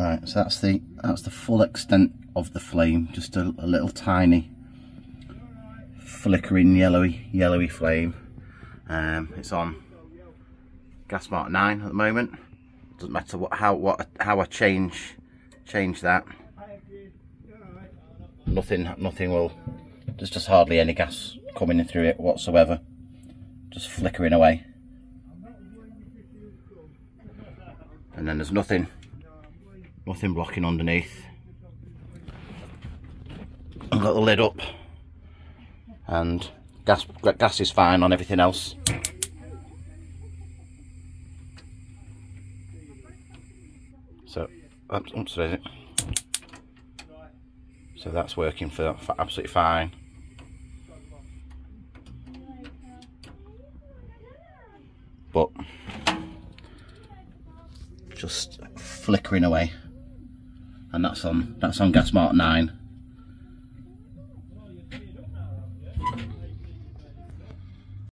Right, so that's the full extent of the flame. Just a little tiny flickering yellowy flame. It's on gas mark 9 at the moment. Doesn't matter how I change that. Nothing will. There's just hardly any gas coming in through it whatsoever. Just flickering away. And then there's nothing blocking underneath. I've got the lid up, and gas is fine on everything else. So so that's working for absolutely fine. But just flickering away, and that's on gas mark 9.